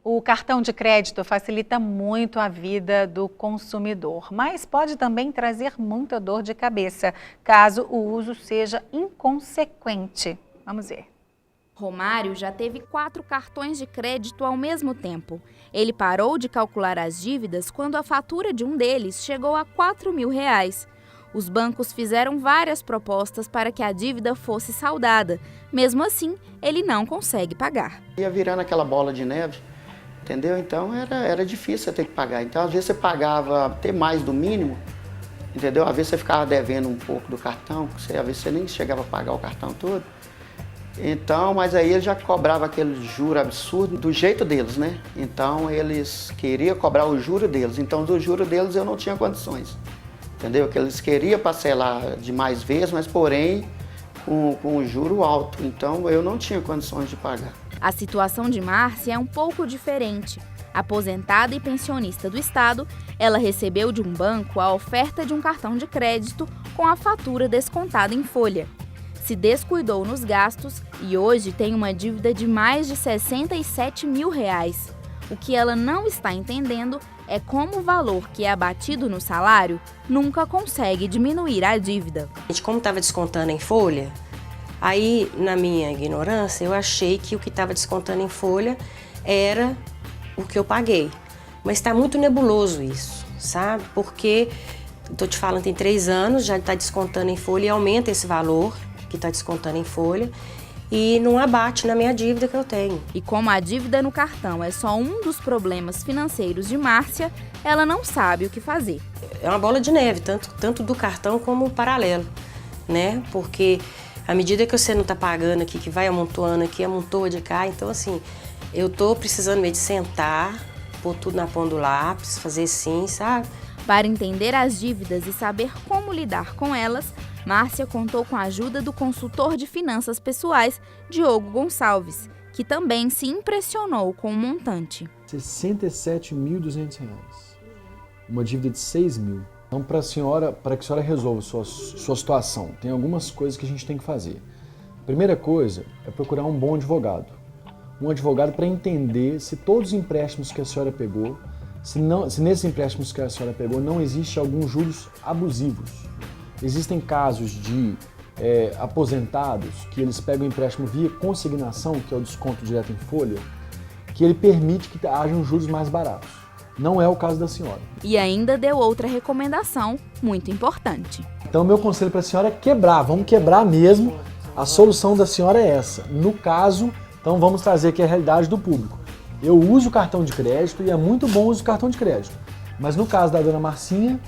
O cartão de crédito facilita muito a vida do consumidor, mas pode também trazer muita dor de cabeça, caso o uso seja inconsequente. Vamos ver. Romário já teve 4 cartões de crédito ao mesmo tempo. Ele parou de calcular as dívidas quando a fatura de um deles chegou a R$ 4.000. Os bancos fizeram várias propostas para que a dívida fosse saldada. Mesmo assim, ele não consegue pagar. Ia virando aquela bola de neve, entendeu? Então era difícil você ter que pagar. Então às vezes você pagava até mais do mínimo, entendeu? Às vezes você ficava devendo um pouco do cartão, às vezes você nem chegava a pagar o cartão todo. Então, mas aí ele já cobrava aquele juro absurdo do jeito deles, né? Então eles queriam cobrar o juro deles. Então do juro deles eu não tinha condições. Entendeu? Que eles queriam parcelar de mais vezes, mas porém com um juro alto. Então eu não tinha condições de pagar. A situação de Márcia é um pouco diferente. Aposentada e pensionista do Estado, ela recebeu de um banco a oferta de um cartão de crédito com a fatura descontada em folha. Se descuidou nos gastos e hoje tem uma dívida de mais de R$ 67.000. O que ela não está entendendo é como o valor que é abatido no salário nunca consegue diminuir a dívida. Como estava descontando em folha, aí na minha ignorância eu achei que o que estava descontando em folha era o que eu paguei. Mas está muito nebuloso isso, sabe? Porque, estou te falando, tem 3 anos, já está descontando em folha e aumenta esse valor que está descontando em folha e não abate na minha dívida que eu tenho. E como a dívida no cartão é só um dos problemas financeiros de Márcia, ela não sabe o que fazer. É uma bola de neve, tanto do cartão como paralelo, né? Porque à medida que você não está pagando aqui, que vai amontoando aqui, amontoa de cá, então assim, eu tô precisando mesmo de sentar, pôr tudo na ponta do lápis, fazer assim, sabe? Para entender as dívidas e saber como lidar com elas, Márcia contou com a ajuda do consultor de finanças pessoais, Diogo Gonçalves, que também se impressionou com o montante. R$ 67.200, uma dívida de R$ 6.000. Então, para que a senhora resolva sua situação, tem algumas coisas que a gente tem que fazer. A primeira coisa é procurar um bom advogado. Um advogado para entender se todos os empréstimos que a senhora pegou, se nesses empréstimos que a senhora pegou não existe alguns juros abusivos. Existem casos de aposentados que eles pegam o empréstimo via consignação, que é o desconto direto em folha, que ele permite que hajam juros mais baratos. Não é o caso da senhora. E ainda deu outra recomendação muito importante. Então, meu conselho para a senhora é quebrar. Vamos quebrar mesmo. A solução da senhora é essa. No caso, então vamos trazer aqui a realidade do público. Eu uso o cartão de crédito e é muito bom usar o cartão de crédito. Mas no caso da dona Marcinha,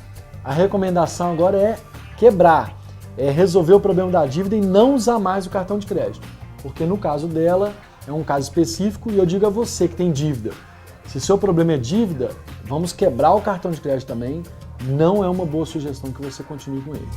a recomendação agora é quebrar, é resolver o problema da dívida e não usar mais o cartão de crédito. Porque no caso dela, é um caso específico e eu digo a você que tem dívida. Se seu problema é dívida, vamos quebrar o cartão de crédito também. Não é uma boa sugestão que você continue com ele.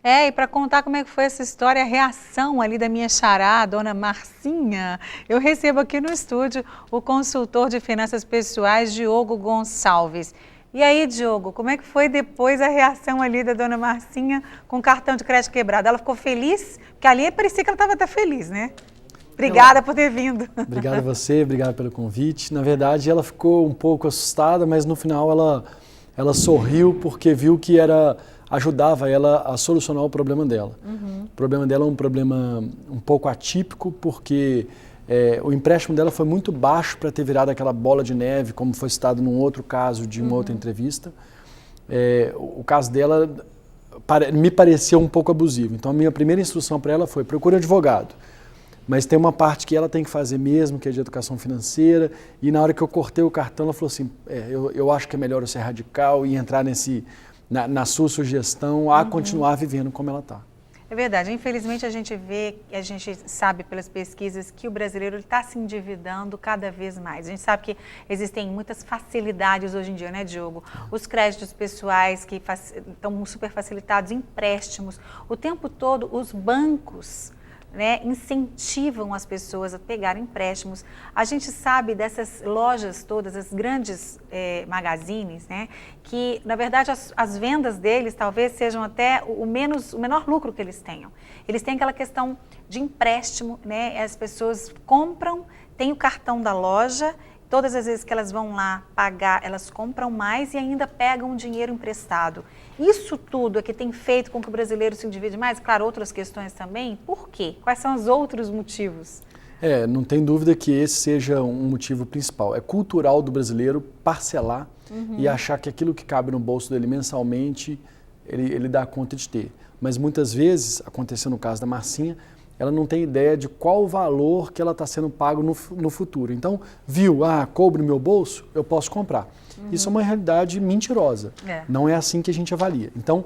E para contar como é que foi essa história, a reação ali da minha xará, a dona Marcinha, eu recebo aqui no estúdio o consultor de finanças pessoais, Diogo Gonçalves. E aí, Diogo, como é que foi depois a reação ali da dona Marcinha com o cartão de crédito quebrado? Ela ficou feliz? Porque ali parecia que ela estava até feliz, né? Obrigada por ter vindo. Obrigado a você, obrigado pelo convite. Na verdade, ela ficou um pouco assustada, mas no final ela sorriu porque viu que ajudava ela a solucionar o problema dela. O problema dela é um problema um pouco atípico, porque o empréstimo dela foi muito baixo para ter virado aquela bola de neve, como foi citado num outro caso de uma outra entrevista. O caso dela me pareceu um pouco abusivo. Então a minha primeira instrução para ela foi: procure um advogado. Mas tem uma parte que ela tem que fazer mesmo, que é de educação financeira, e na hora que eu cortei o cartão, ela falou assim, eu acho que é melhor eu ser radical e entrar na sua sugestão a continuar vivendo como ela está. É verdade, infelizmente a gente sabe pelas pesquisas que o brasileiro está se endividando cada vez mais. A gente sabe que existem muitas facilidades hoje em dia, né, Diogo? Os créditos pessoais que estão super facilitados, empréstimos, o tempo todo os bancos né, incentivam as pessoas a pegarem empréstimos. A gente sabe dessas lojas todas, as grandes magazines, né, que na verdade as vendas deles talvez sejam até o menor lucro que eles tenham. Eles têm aquela questão de empréstimo, né, as pessoas compram, têm o cartão da loja, todas as vezes que elas vão lá pagar, elas compram mais e ainda pegam dinheiro emprestado. Isso tudo é que tem feito com que o brasileiro se endivide mais? Claro, outras questões também. Por quê? Quais são os outros motivos? Não tem dúvida que esse seja um motivo principal. É cultural do brasileiro parcelar e achar que aquilo que cabe no bolso dele mensalmente, ele dá conta de ter. Mas muitas vezes, aconteceu no caso da Marcinha, ela não tem ideia de qual o valor que ela está sendo pago no futuro. Então, coube no meu bolso, eu posso comprar. Isso é uma realidade mentirosa. Não é assim que a gente avalia. Então,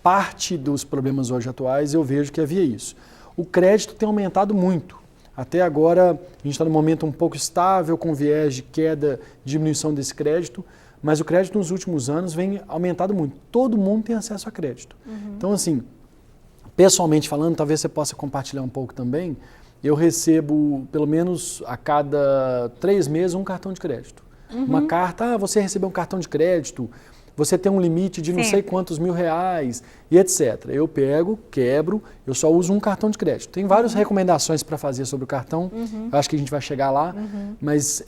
parte dos problemas hoje atuais, eu vejo que havia isso. O crédito tem aumentado muito. Até agora, a gente está num momento um pouco estável, com viés de queda, diminuição desse crédito, mas o crédito nos últimos anos vem aumentado muito. Todo mundo tem acesso a crédito. Então, assim, pessoalmente falando, talvez você possa compartilhar um pouco também, eu recebo, pelo menos a cada 3 meses, um cartão de crédito. Uma carta, você recebeu um cartão de crédito, você tem um limite de não sei quantos R$1.000 e etc. Eu pego, quebro, eu só uso um cartão de crédito. Tem várias recomendações para fazer sobre o cartão, eu acho que a gente vai chegar lá, mas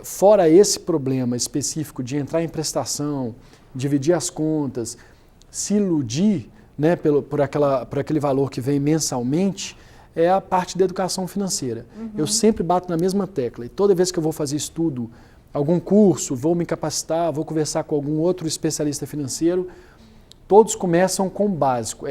fora esse problema específico de entrar em prestação, dividir as contas, se iludir, né, por aquele valor que vem mensalmente, é a parte da educação financeira. Eu sempre bato na mesma tecla e toda vez que eu vou fazer estudo, algum curso, vou me capacitar, vou conversar com algum outro especialista financeiro, todos começam com o básico,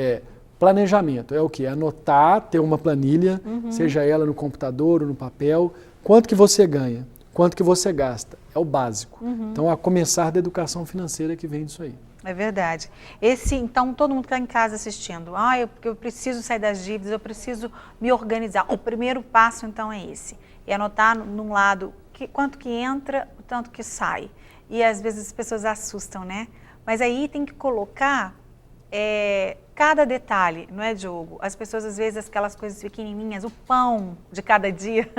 planejamento. É o quê? Anotar, ter uma planilha, seja ela no computador ou no papel, quanto que você ganha, quanto que você gasta. É o básico. Então, a começar da educação financeira que vem disso aí. É verdade. Então, todo mundo que está em casa assistindo, eu preciso sair das dívidas, eu preciso me organizar. O primeiro passo, então, é esse. É anotar num lado quanto que entra, o tanto que sai. E às vezes as pessoas assustam, né? Mas aí tem que colocar cada detalhe, não é, Diogo? As pessoas, às vezes, aquelas coisas pequenininhas, o pão de cada dia,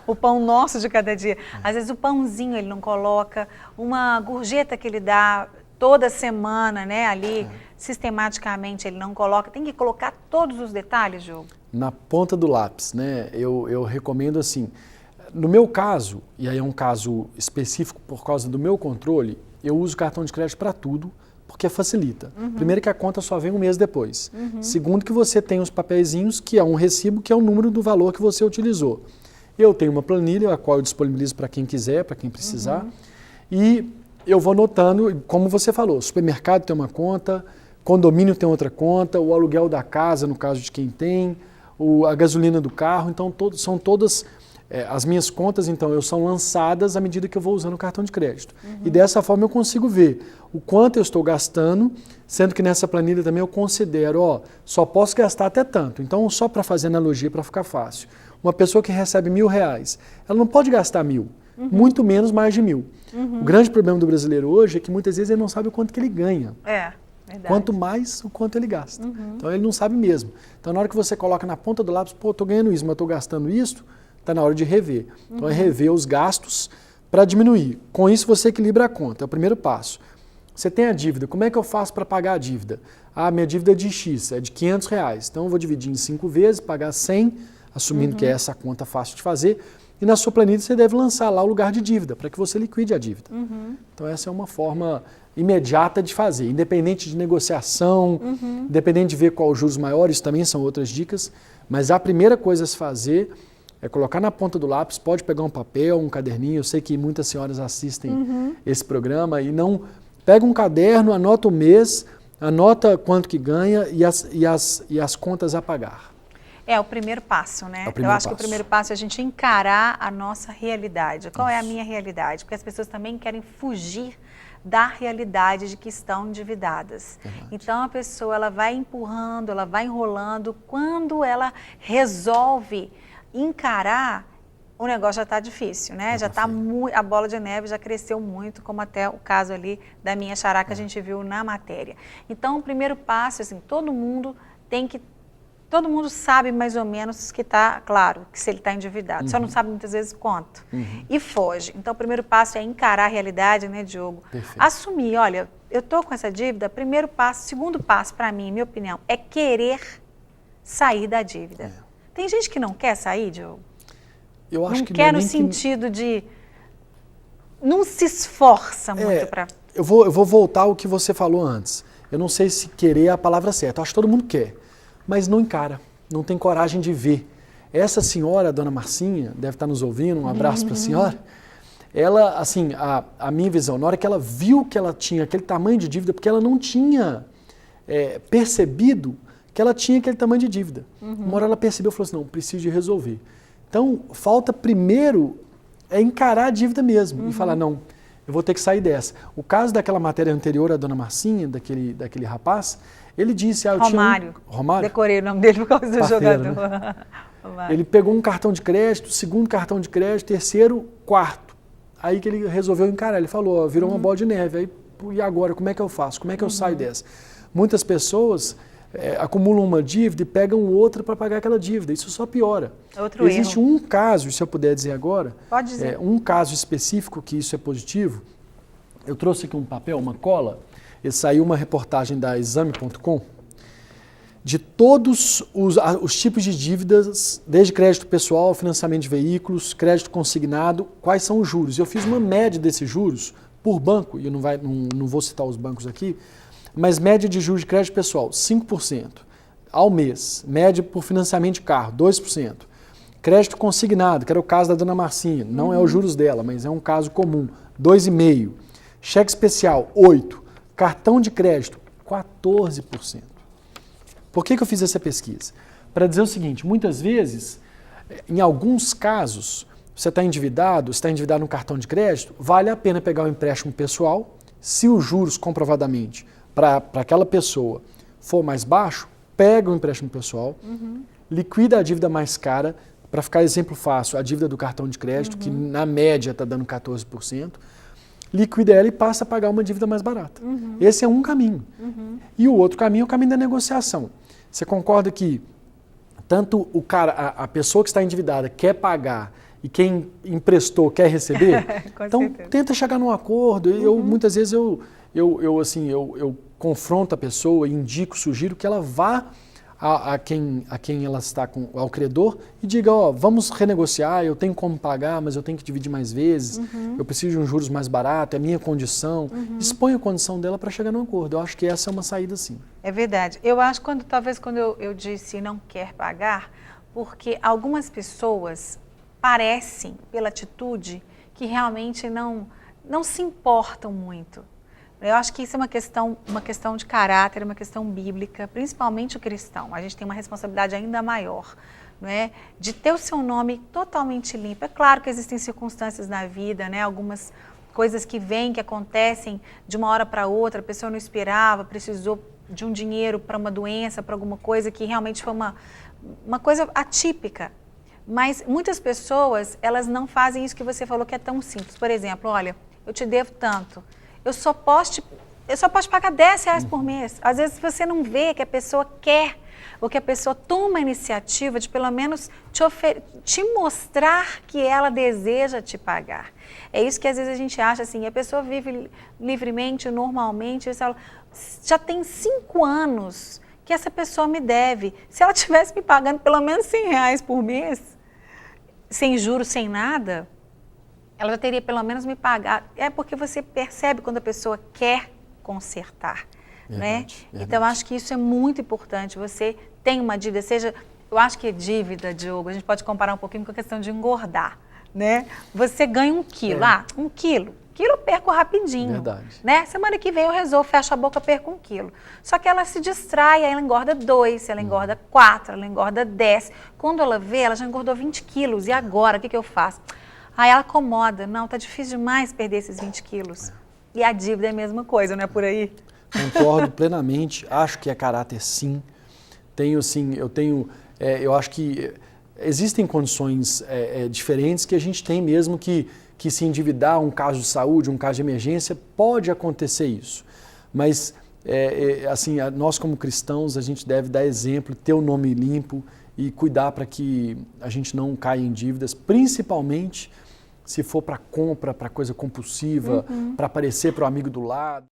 o pão nosso de cada dia. Às vezes o pãozinho ele não coloca, uma gorjeta que ele dá toda semana, né, ali, sistematicamente ele não coloca. Tem que colocar todos os detalhes, Diogo? Na ponta do lápis, né? Eu recomendo assim, no meu caso, e aí é um caso específico por causa do meu controle, eu uso cartão de crédito para tudo, porque facilita. Primeiro que a conta só vem um mês depois. Segundo que você tem os papeizinhos, que é um recibo, que é o número do valor que você utilizou. Eu tenho uma planilha, a qual eu disponibilizo para quem quiser, para quem precisar, e eu vou notando, como você falou, o supermercado tem uma conta, condomínio tem outra conta, o aluguel da casa, no caso de quem tem, a gasolina do carro, então são todas as minhas contas, então, são lançadas à medida que eu vou usando o cartão de crédito. E dessa forma eu consigo ver o quanto eu estou gastando, sendo que nessa planilha também eu considero, só posso gastar até tanto. Então, só para fazer analogia, para ficar fácil, uma pessoa que recebe R$1.000, ela não pode gastar 1.000, muito menos mais de 1.000. O grande problema do brasileiro hoje é que muitas vezes ele não sabe o quanto que ele ganha. Verdade. Quanto mais, o quanto ele gasta. Então ele não sabe mesmo. Então na hora que você coloca na ponta do lápis, estou ganhando isso, mas estou gastando isso, está na hora de rever. Então é rever os gastos para diminuir. Com isso você equilibra a conta, é o primeiro passo. Você tem a dívida, como é que eu faço para pagar a dívida? Minha dívida é de X, é de R$500. Então eu vou dividir em 5 vezes, pagar 100, assumindo que é essa conta fácil de fazer. E na sua planilha você deve lançar lá o lugar de dívida, para que você liquide a dívida. Então essa é uma forma imediata de fazer, independente de negociação, independente de ver qual os juros maiores, também são outras dicas, mas a primeira coisa a se fazer é colocar na ponta do lápis, pode pegar um papel, um caderninho, eu sei que muitas senhoras assistem esse programa e não... Pega um caderno, anota o mês, anota quanto que ganha e as contas a pagar. É o primeiro passo, né? Eu acho que o primeiro passo é a gente encarar a nossa realidade. Qual é a minha realidade? Porque as pessoas também querem fugir da realidade de que estão endividadas. Então a pessoa ela vai empurrando, ela vai enrolando. Quando ela resolve encarar, o negócio já está difícil, né? Já está a bola de neve já cresceu muito, como até o caso ali da minha xará que a gente viu na matéria. Então o primeiro passo, assim, todo mundo tem que todo mundo sabe mais ou menos que está, claro, que se ele está endividado, só não sabe muitas vezes quanto. E foge. Então, o primeiro passo é encarar a realidade, né, Diogo? Perfeito. Assumir, olha, eu estou com essa dívida, primeiro passo, segundo passo, para mim, minha opinião, é querer sair da dívida. Tem gente que não quer sair, Diogo? Eu acho Não que quer não é no nem sentido de... Não se esforça muito para... Eu vou voltar ao que você falou antes. Eu não sei se querer é a palavra certa. Eu acho que todo mundo quer, mas não encara, não tem coragem de ver. Essa senhora, a dona Marcinha, deve estar nos ouvindo, um abraço para a senhora. Ela, assim, a minha visão, na hora que ela viu que ela tinha aquele tamanho de dívida, porque ela não tinha percebido que ela tinha aquele tamanho de dívida. Uma hora ela percebeu e falou assim, não, preciso de resolver. Então, falta primeiro encarar a dívida mesmo e falar, não, eu vou ter que sair dessa. O caso daquela matéria anterior, a dona Marcinha, daquele rapaz, ele disse... Romário. Romário? Decorei o nome dele por causa do Parceiro, jogador. Né? Romário. Ele pegou um cartão de crédito, segundo cartão de crédito, terceiro, quarto. Aí que ele resolveu encarar, ele falou, ó, virou uma bola de neve. Aí, e agora, como é que eu faço? Como é que eu saio dessa? Muitas pessoas acumulam uma dívida e pegam outra para pagar aquela dívida. Isso só piora. Existe um caso, se eu puder dizer agora, pode dizer. Um caso específico que isso é positivo. Eu trouxe aqui um papel, uma cola, e saiu uma reportagem da Exame.com de todos os tipos de dívidas, desde crédito pessoal, financiamento de veículos, crédito consignado, quais são os juros. Eu fiz uma média desses juros por banco, e eu não vou citar os bancos aqui, mas média de juros de crédito pessoal, 5% ao mês. Média por financiamento de carro, 2%. Crédito consignado, que era o caso da dona Marcinha, não é os juros dela, mas é um caso comum, 2,5%. Cheque especial, 8%. Cartão de crédito, 14%. Por que eu fiz essa pesquisa? Para dizer o seguinte, muitas vezes, em alguns casos, você está endividado no cartão de crédito, vale a pena pegar um empréstimo pessoal, se os juros comprovadamente para aquela pessoa for mais baixo, pega o empréstimo pessoal, liquida a dívida mais cara, para ficar exemplo fácil, a dívida do cartão de crédito, que na média está dando 14%, liquida ela e passa a pagar uma dívida mais barata. Esse é um caminho. E o outro caminho é o caminho da negociação. Você concorda que tanto a pessoa que está endividada quer pagar e quem emprestou quer receber? Então, certeza. Tenta chegar num acordo. Muitas vezes eu confronto a pessoa, indico, sugiro que ela vá a quem ela está ao credor e diga, ó, vamos renegociar, eu tenho como pagar, mas eu tenho que dividir mais vezes, eu preciso de um juros mais barato, é a minha condição. Exponha a condição dela para chegar num acordo. Eu acho que essa é uma saída, sim. É verdade. Eu acho que talvez quando eu disse não quer pagar, porque algumas pessoas parecem, pela atitude, que realmente não se importam muito. Eu acho que isso é uma questão de caráter, uma questão bíblica, principalmente o cristão. A gente tem uma responsabilidade ainda maior, não é? De ter o seu nome totalmente limpo. É claro que existem circunstâncias na vida, né? Algumas coisas que vêm, que acontecem de uma hora para outra, a pessoa não esperava, precisou de um dinheiro para uma doença, para alguma coisa que realmente foi uma coisa atípica. Mas muitas pessoas, elas não fazem isso que você falou que é tão simples. Por exemplo, olha, eu te devo tanto. Eu só posso pagar R$10 por mês. Às vezes você não vê que a pessoa quer, ou que a pessoa toma a iniciativa de pelo menos te mostrar que ela deseja te pagar. É isso que às vezes a gente acha assim, a pessoa vive livremente, normalmente, já tem 5 anos que essa pessoa me deve. Se ela estivesse me pagando pelo menos R$100 por mês, sem juros, sem nada, ela já teria pelo menos me pagar. É porque você percebe quando a pessoa quer consertar, né? Então, acho que isso é muito importante. Você tem uma dívida, eu acho que dívida, Diogo, a gente pode comparar um pouquinho com a questão de engordar, né? Você ganha 1 quilo, 1 quilo. Eu perco rapidinho. Verdade. Né? Semana que vem eu resolvo, fecho a boca, perco 1 quilo. Só que ela se distrai, aí ela engorda 2, ela engorda 4, ela engorda 10. Quando ela vê, ela já engordou 20 quilos. E agora, o que eu faço? Aí ela acomoda, não, tá difícil demais perder esses 20 quilos. E a dívida é a mesma coisa, não é por aí? Concordo plenamente, acho que é caráter sim. Eu acho que existem condições diferentes que a gente tem mesmo que se endividar, um caso de saúde, um caso de emergência, pode acontecer isso. Mas assim, nós como cristãos, a gente deve dar exemplo, ter o nome limpo e cuidar para que a gente não caia em dívidas, principalmente se for para compra, para coisa compulsiva, para aparecer para o amigo do lado.